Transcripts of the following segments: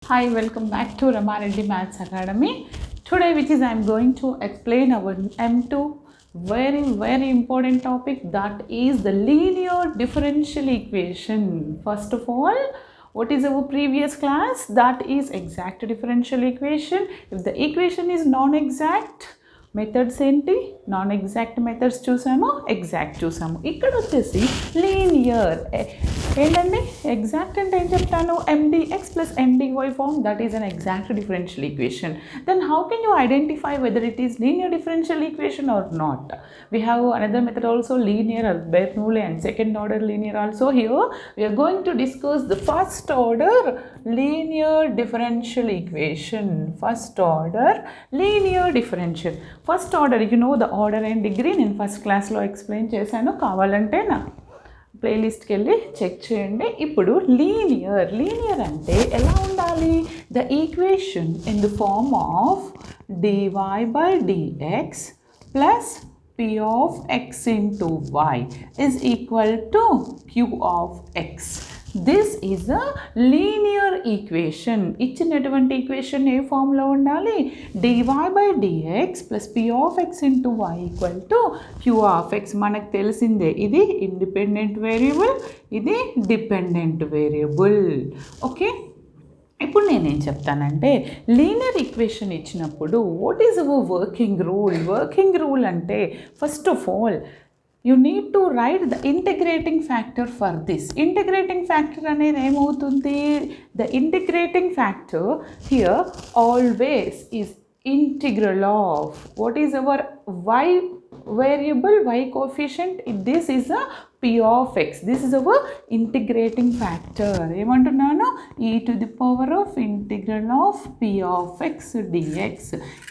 Hi, welcome back to Ramareddy Maths Academy. Today, I am going to explain our M2 very important topic, that is the linear differential equation. First of all, what is our previous class? That is exact differential equation. If the equation is non-exact, methods ఏంటి? Non exact methods చూసాము, exact చూసాము. ఇక్కడ వచ్చేసి linear ఏంటండి? Exact అంటే ఏం చెప్తాను? mdx plus mdy form, that is an exact differential equation. Then how can you identify whether it is linear differential equation or not? We have another method also, linear Bernoulli, and second order linear also. Here we are going to discuss the first order linear differential equation. First order linear differential. First order, the order and degree నేను first క్లాస్లో explain చేశాను. కావాలంటే నా ప్లేలిస్ట్కి వెళ్ళి check చేయండి. ఇప్పుడు linear అంటే ఎలా ఉండాలి? The equation in the form of dy/dx plus p of x into y is equal to q of x. This is a linear equation. ఇచ్చినటువంటి ఈక్వేషన్ ఏ ఫామ్లో ఉండాలి? dy/dx plus p of x into y equal to q of x. మనకు తెలిసిందే, ఇది independent variable, ఇది dependent variable. Okay, ఇప్పుడు నేనేం చెప్తానంటే, లీనియర్ ఈక్వేషన్ ఇచ్చినప్పుడు what is our working rule? Working rule అంటే first of all you need to write the integrating factor for this. Integrating factor అనేది ఏమవుతుంది? The integrating factor here always is integral of, what is our y variable, y coefficient? This is a p of x. This is our integrating factor. ఏమంటున్నాను? e to the power of integral of p of x dx.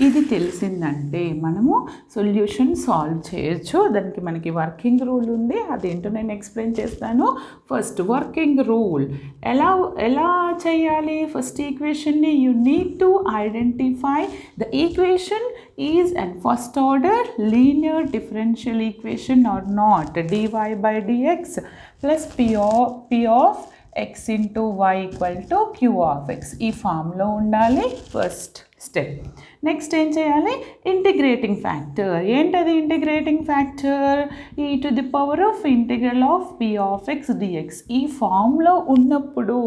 ఇది తెలిసిందంటే మనము solution solve చేయొచ్చు. దానికి మనకి working rule ఉంది, అదేంటో నేను explain చేస్తాను. ఫస్ట్ వర్కింగ్ రూల్ ఎలా చేయాలి? ఫస్ట్ ఈక్వేషన్ని you need to identify the equation is and first order linear differential equation or not. dy/dx plus p of x into y equal to q of x. ఈ ఫామ్లో ఉండాలి first step. Next ఏం చేయాలి? Integrating factor. ఏంటది integrating factor? e to the power of integral of p of x dx. ఈ ఫామ్లో ఉన్నప్పుడు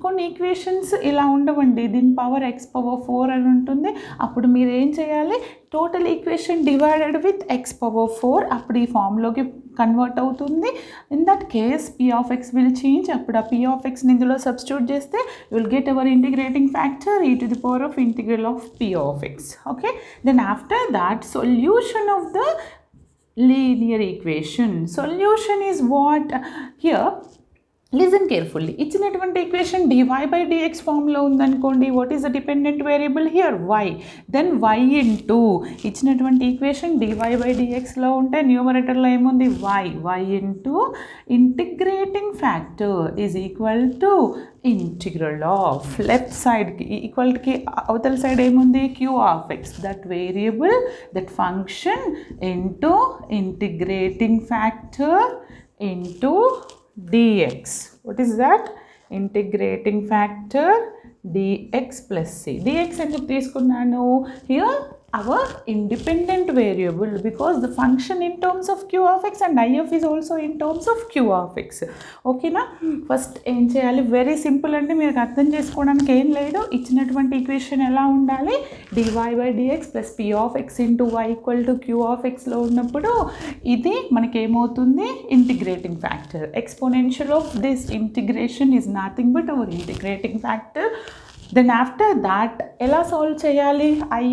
కొన్ని ఈక్వేషన్స్ ఇలా ఉండవండి, దీని పవర్ x పవర్ 4 అని ఉంటుంది. అప్పుడు మీరు ఏం చేయాలి? Total equation divided with x power 4, అప్పుడు ఈ ఫామ్లోకి కన్వర్ట్ అవుతుంది. In that case p of x will change. అప్పుడు ఆ p of xని ఇందులో సబ్స్టిట్యూట్ చేస్తే you will get our integrating factor e to the power of integral of p of x. Okay, then after that, solution of the linear equation. Solution is what? Here listen carefully. ఇచ్చినటువంటి equation dy/dx ఫామ్లో ఉందనుకోండి, what is the dependent variable here? y. Then y into ఇచ్చినటువంటి equation dy/dxలో ఉంటే న్యూమరేటర్లో ఏముంది? y into integrating factor is equal to integral of left సైడ్కి ఈక్వల్కి అవతల సైడ్ ఏముంది? q of x, that variable, that function into integrating factor into dx. What is that? Integrating factor dx plus c. dx ఎందుకు తీసుకున్నాను? Here our independent variable, because the function in terms of q of x and if is also in terms of q of x. ఓకేనా? First ఏం చేయాలి? Very simple అండి, మీరు అర్థం చేసుకోవడానికి ఏం లేదు. ఇచ్చినటువంటి ఈక్వేషన్ ఎలా ఉండాలి? dy/dx plus p of x into y equal to q of xలో ఉన్నప్పుడు ఇది మనకి ఏమవుతుంది? Integrating factor. Exponential of this integration is nothing but our integrating factor. Then after that ఎలా సాల్వ్ చేయాలి?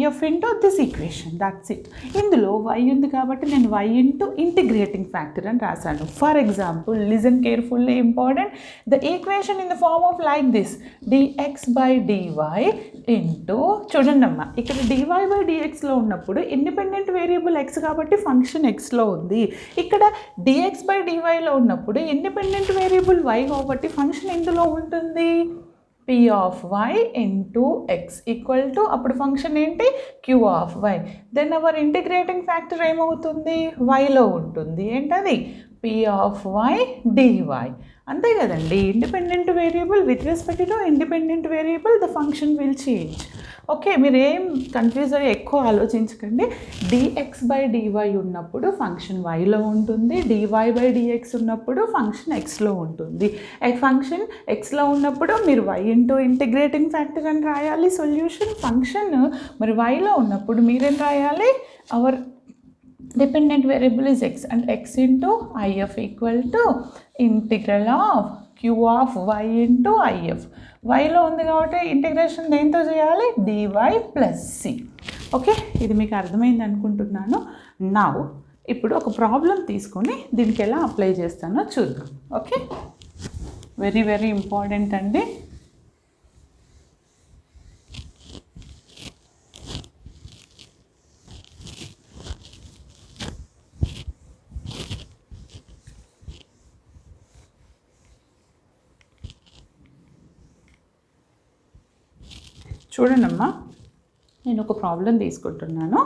if into this equation, that's it. ఇందులో y ఉంది కాబట్టి నేను y ఇంటూ ఇంటిగ్రేటింగ్ ఫ్యాక్టర్ అని రాశాను. For example, listen carefully, important. The equation in the form of like this, dx/dy into, చూడండి అమ్మా, ఇక్కడ dy/dxలో ఉన్నప్పుడు ఇండిపెండెంట్ వేరియబుల్ x కాబట్టి ఫంక్షన్ xలో ఉంది. ఇక్కడ dx/dyలో ఉన్నప్పుడు ఇండిపెండెంట్ వేరియబుల్ y కాబట్టి ఫంక్షన్ ఇందులో ఉంటుంది. p of y into x equal to, అప్పుడు ఫంక్షన్ ఏంటి? q of y. Then our integrating factor ఏమవుతుంది? yలో ఉంటుంది. ఏంటది? p of y dy. అంతే కదండి. Independent variable with respect to independent variable the function will change. Okay, మీరు ఏం కన్ఫ్యూజ్ అయ్యి ఎక్కువ ఆలోచించకండి. dx బై dy ఉన్నప్పుడు ఫంక్షన్ yలో ఉంటుంది, dy బై dx ఉన్నప్పుడు ఫంక్షన్ xలో ఉంటుంది. ఫంక్షన్ xలో ఉన్నప్పుడు మీరు y ఇంటూ ఇంటిగ్రేటింగ్ ఫ్యాక్టర్ అని రాయాలి సొల్యూషన్. ఫంక్షన్ మరి yలో ఉన్నప్పుడు మీరేం రాయాలి? Our dependent variable is x and x into if equal to integral of q of y into if. yలో ఉంది కాబట్టి ఇంటిగ్రేషన్ దేంతో చేయాలి? dy plus c. ఓకే, ఇది మీకు అర్థమైంది అనుకుంటున్నాను. నౌ ఇప్పుడు ఒక ప్రాబ్లం తీసుకొని దీనికి ఎలా అప్లై చేస్తానో చూద్దాం. ఓకే, వెరీ వెరీ ఇంపార్టెంట్ అండి. చూడండమ్మా, నేను ఒక ప్రాబ్లం తీసుకుంటున్నాను.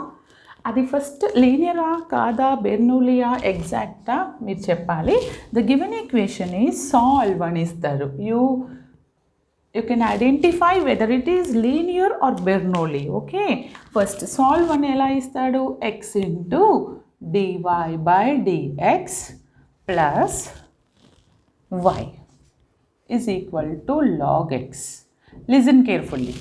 అది ఫస్ట్ లీనియరా కాదా, బెర్నౌలియా, ఎగ్జాక్టా మీరు చెప్పాలి. The given equation is solve అని ఇస్తారు. You can identify whether it is linear or Bernoulli. Okay, first solve అని ఎలా ఇస్తాడు? X into dy by dx plus y is equal to log x. Listen carefully.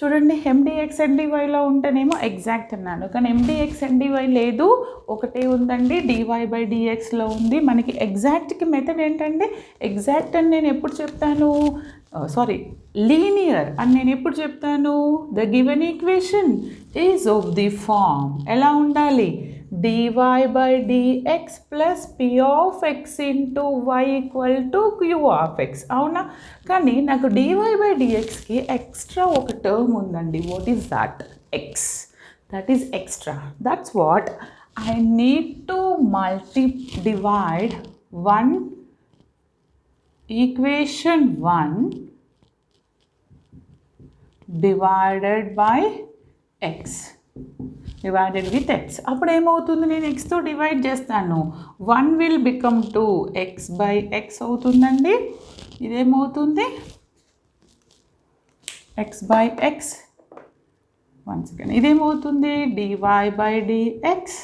చూడండి, M dx ఎన్డివైలో ఉంటేనేమో exact అన్నాను, కానీ ఎండిఎక్స్ NDY లేదు, ఒకటే ఉందండి, డివై బై డిఎక్స్లో ఉంది. మనకి ఎగ్జాక్ట్కి మెథడ్ ఏంటండి? ఎగ్జాక్ట్ అని నేను ఎప్పుడు చెప్తాను? లీనియర్ అని నేను ఎప్పుడు చెప్తాను? The given equation is of the form ఎలా ఉండాలి? dy by dx plus p of x into y equal to q of x. అవునా? కానీ నాకు dy by dxకి ఎక్స్ట్రా ఒక టర్మ్ ఉందండి. What is that? x. That is extra. That's what I need to divide one equation 1 divided by x divided with x. అప్పుడు ఏమవుతుంది? నేను ఎక్స్తో డివైడ్ చేస్తాను. 1 will become 2, x by x అవుతుందండి. ఇదేమవుతుంది? X by x. 1 సెకండ్. ఇదేమవుతుంది? Dy by dx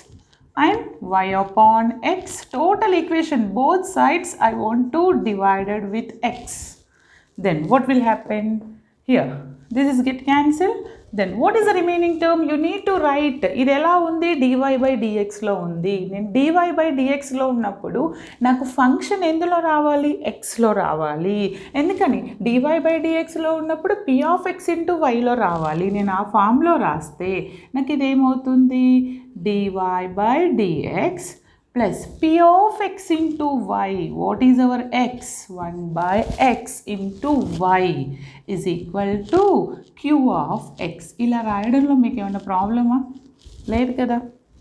and y upon x. Total equation both sides I want to divided with x. Then what will happen here? This is get cancel. Then what is the remaining term? You need to write. ఇది ఎలా ఉంది? DY by డిఎక్స్లో ఉంది. నేను DY by డిఎక్స్లో ఉన్నప్పుడు నాకు function ఎందులో రావాలి? ఎక్స్లో రావాలి. ఎందుకని? డివై బై డిఎక్స్లో ఉన్నప్పుడు పి ఆఫ్ ఎక్స్ ఇంటూ వైలో రావాలి. నేను ఆ ఫామ్లో రాస్తే నాకు ఇదేమవుతుంది? Dy by dx plus p of x into y. What is our x? 1 by x into y is equal to q of x. ఇలా రాయడంలో మీకు ఏమైనా ప్రాబ్లమా? లేదు కదా.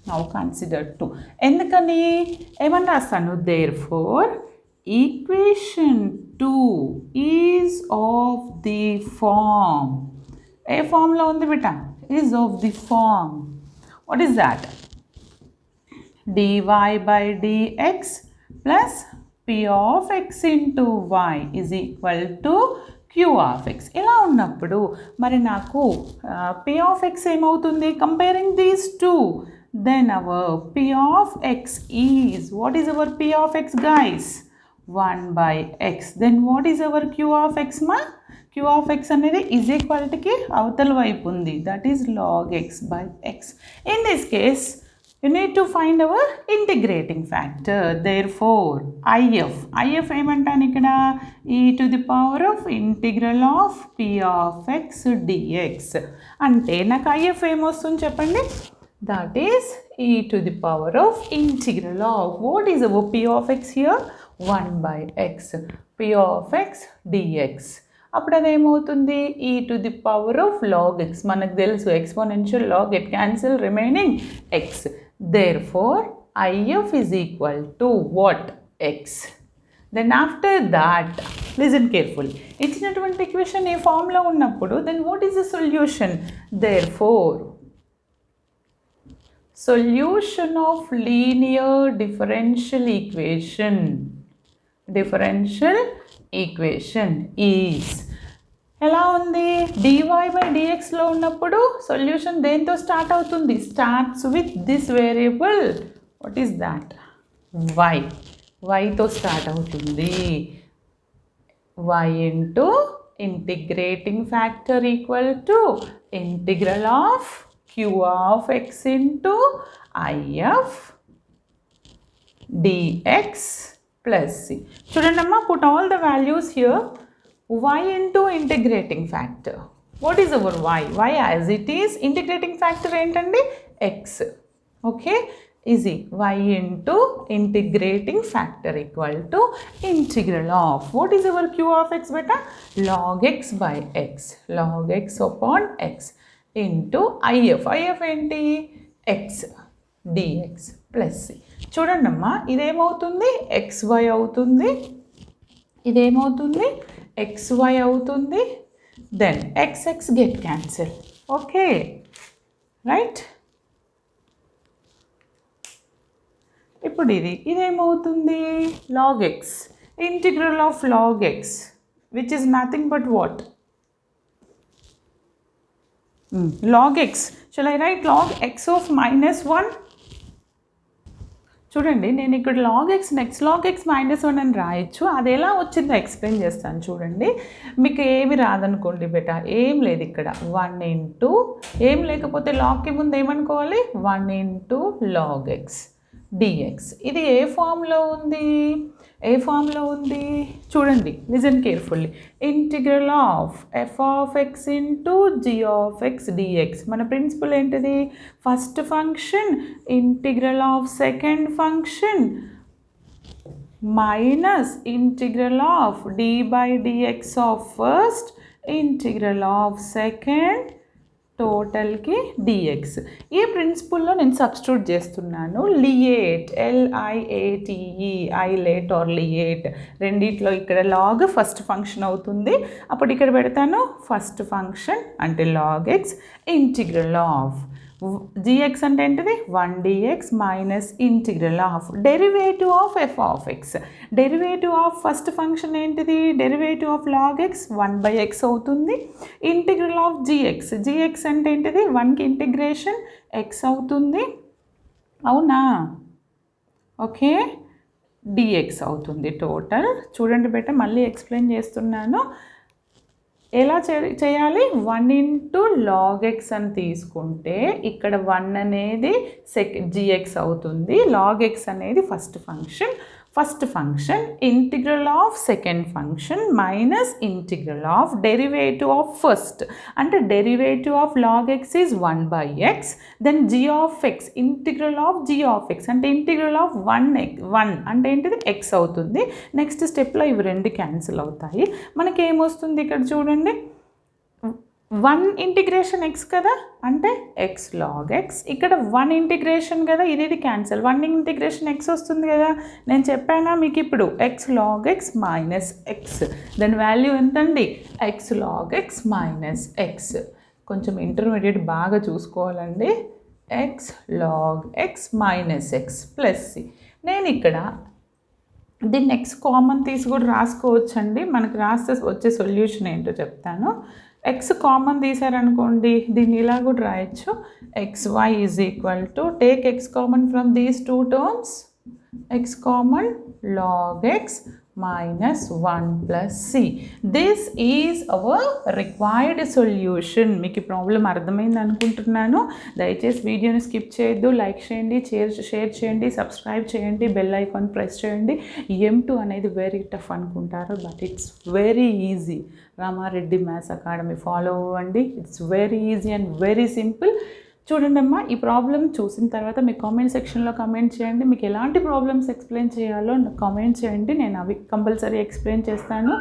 Now consider 2. ఎందుకని? ఏమని రాస్తాను? therefore equation 2 is of the form. ఏ ఫామ్లో ఉంది బిడ్డ? is of the form. What is that? dy by dx plus p of x into y is equal to q of x. ఇలా ఉన్నప్పుడు మరి నాకు p of x ఏమవుతుంది? Comparing these two, then our p of x is, what is our p of x guys? 1 by x. Then what is our q of x ma? q of x అనేది is equalకి అవతల వైపు ఉంది, that is log x by x. In this case you need to find our integrating factor. Therefore if ఏమంటాను ఇక్కడ? e to the power of integral of p of x dx. అంటే నాకు if ఏమొస్తుంది చెప్పండి? that is e to the power of integral of, what is our p of x here? 1 by x p of x dx. అప్పుడు అదేమవుతుంది? e to the power of log x. మనకు తెలుసు exponential log it cancel remaining x. Therefore if is equal to what? x. Then after that, listen carefully, ఇచ్చినటువంటి equation ఏ ఫామ్లో ఉన్నప్పుడు then what is the solution? Therefore solution of linear differential equation is ఎలా ఉంది dy by dxలో ఉన్నప్పుడు solution దేంతో start అవుతుంది starts with this variable what is that yతో స్టార్ట్ అవుతుంది y into integrating factor equal to integral of q of x into if dx plus c. చూడండమ్మా put all the values here. Y into integrating factor. What is our y? Y as it is. Integrating factor ఏంటండి x. Okay. Is y into integrating factor equal to integral of what is our q of x beta log x by x log x upon x into if ఏంటి x dx plus c. చూడండమ్మా ఇదేమవుతుంది xy అవుతుంది ఇదేమవుతుంది xy అవుతుంది then x get cancel okay right ఇప్పుడు ఇదేమవుతుంది log x integral of log x which is nothing but what log x shall I write log x of -1 చూడండి నేను ఇక్కడ log x next log x -1 అని రాయొచ్చు అది ఎలా వచ్చిందో ఎక్స్ప్లెయిన్ చేస్తాను చూడండి మీకు ఏమి రాదనుకోండి బేటా ఏం లేదు ఇక్కడ 1 ఇంటూ ఏం లేకపోతే లాగ్కి ముందు ఏమనుకోవాలి 1 ఇంటూ log x dx ఇది ఏ ఫామ్లో ఉంది చూడండి listen carefully integral of f of x into g of x dx మన ప్రిన్సిపల్ ఏంటిది first function integral of second function minus integral of d by dx of first integral of second టోటల్కి dx ఈ ప్రిన్సిపల్లో నేను substitute చేస్తున్నాను లియేట్ LIATE ఐలేట్ are లియేట్ రెండిట్లో ఇక్కడ log first function అవుతుంది అప్పుడు ఇక్కడ పెడతాను ఫస్ట్ ఫంక్షన్ అంటే log x integral of gx అంటే ఏంటిది 1 dx minus integral of derivative of f of x derivative of first function ఏంటిది derivative of log x 1/x అవుతుంది ఇంటిగ్రల్ ఆఫ్ gx అంటే ఏంటిది 1కి ఇంటిగ్రేషన్ x అవుతుంది అవునా ఓకే dx అవుతుంది టోటల్ చూడండి బేట మళ్ళీ ఎక్స్ప్లెయిన్ చేస్తున్నాను ఎలా చేయాలి 1 ఇంటూ log x అని తీసుకుంటే ఇక్కడ 1 అనేది gx అవుతుంది log x అనేది first function integral of second function minus integral of derivative of first అంటే derivative of log x is 1/x then g of x integral of g of x అంటే integral of 1 అంటే ఏంటిది x అవుతుంది next స్టెప్లో ఇవి రెండు cancel అవుతాయి మనకి ఏమొస్తుంది ఇక్కడ చూడండి 1 ఇంటిగ్రేషన్ x కదా అంటే x log x ఇక్కడ 1 ఇంటిగ్రేషన్ కదా ఇది క్యాన్సిల్ 1 ఇంటిగ్రేషన్ x వస్తుంది కదా నేను చెప్పానా మీకు ఇప్పుడు x log x minus x దాని వాల్యూ ఎంతండి x log x minus x కొంచెం ఇంటర్మీడియట్ బాగా చూసుకోవాలండి x log x minus x plus c నేను ఇక్కడ దీన్ని x కామన్ తీసి కూడా రాసుకోవచ్చండి మనకు రాస్తే వచ్చే సొల్యూషన్ ఏంటో చెప్తాను x కామన్ తీసారనుకోండి దీన్ని ఇలా కూడా రాయొచ్చు xy is equal to take x common from these two terms x common log x minus 1 plus c. This is our required solution. మీకు ఈ ప్రాబ్లం అర్థమైంది అనుకుంటున్నాను దయచేసి వీడియోని స్కిప్ చేయొద్దు లైక్ చేయండి షేర్ చేయండి సబ్స్క్రైబ్ చేయండి బెల్ ఐకాన్ ప్రెస్ చేయండి M2 అనేది వెరీ టఫ్ అనుకుంటారు but it's very easy Ramareddy maths academy follow అవ్వండి it's very easy and very simple చూడండి అమ్మా ఈ ప్రాబ్లం చూసిన తర్వాత మీ కామెంట్ సెక్షన్లో కామెంట్ చేయండి మీకు ఎలాంటి ప్రాబ్లమ్స్ ఎక్స్ప్లెయిన్ చేయాలో కామెంట్ చేయండి నేను అవి కంపల్సరీ ఎక్స్ప్లెయిన్ చేస్తాను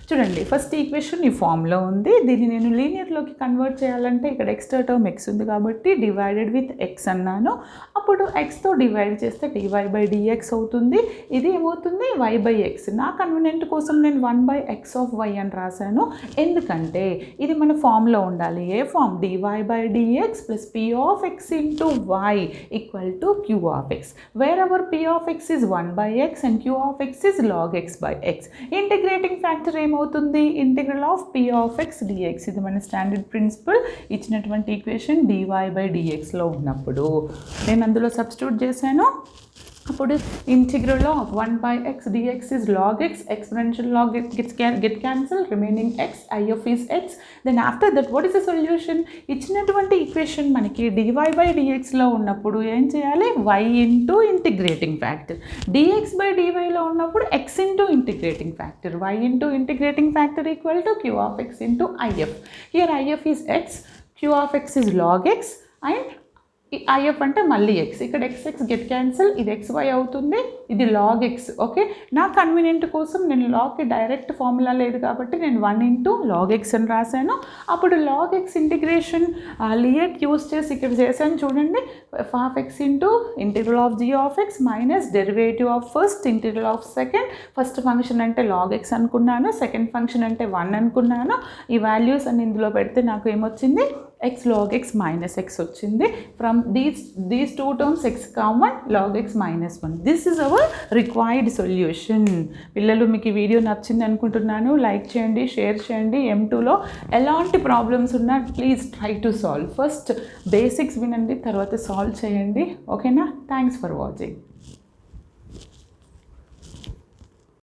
చూడండి ఫస్ట్ ఈక్వేషన్ ఈ ఫామ్లో ఉంది దీన్ని నేను లీనియర్లోకి కన్వర్ట్ చేయాలంటే ఇక్కడ ఎక్స్ట్రా టర్మ్ x ఉంది కాబట్టి డివైడెడ్ విత్ x అన్నాను అప్పుడు xతో డివైడ్ చేస్తే dy by dx అవుతుంది ఇది ఏమవుతుంది y by x నా కన్వీనియంట్ కోసం నేను 1/x of y అని రాశాను ఎందుకంటే ఇది మన ఫామ్లో ఉండాలి ఏ form dy by dx plus p of x into y equal to q of x, where our p of x is 1 by x and q of x is log x by x. Integrating factor ఏమవుతుంది, integral of p of x dx. ఇది మన standard principle. ఇచ్చినటువంటి equation dy by dxలో ఉన్నప్పుడు నేను అందులో substitute చేశాను. అప్పుడు integral of 1 by x dx is log x, exponential log x get cancelled, remaining x, if is x. Then after that what is the solution? ఇచ్చినటువంటి equation మనకి dy by dxలో ఉన్నప్పుడు ఏం చేయాలి, y into integrating factor, dx by dyలో ఉన్నప్పుడు x into integrating factor, y into integrating factor equal to q of x into if. Here if is x, q of x is log x and if అంటే మళ్ళీ x. ఇక్కడ x get cancel, ఇది xy అవుతుంది, ఇది log x. Okay, నా convenient కోసం నేను లాగ్కి direct formula లేదు కాబట్టి నేను 1 ఇంటూ log x అని రాశాను. అప్పుడు log x ఇంటిగ్రేషన్ లియట్ యూస్ చేసి ఇక్కడ చేశాను చూడండి. f of x into integral of g of x minus derivative of first integral of second. First function అంటే log x అనుకున్నాను, సెకండ్ ఫంక్షన్ అంటే 1 అనుకున్నాను. ఈ వాల్యూస్ అన్ని ఇందులో పెడితే నాకు ఏమొచ్చింది, x log x minus x వచ్చింది. From these two terms x common, log x minus 1. This is our required solution. పిల్లలు మీకు ఈ వీడియో నచ్చింది అనుకుంటున్నాను. లైక్ చేయండి, షేర్ చేయండి. M2లో ఎలాంటి ప్రాబ్లమ్స్ ఉన్నా please try to solve. First basics వినండి, తర్వాత సాల్వ్ చేయండి. ఓకేనా? Thanks for watching.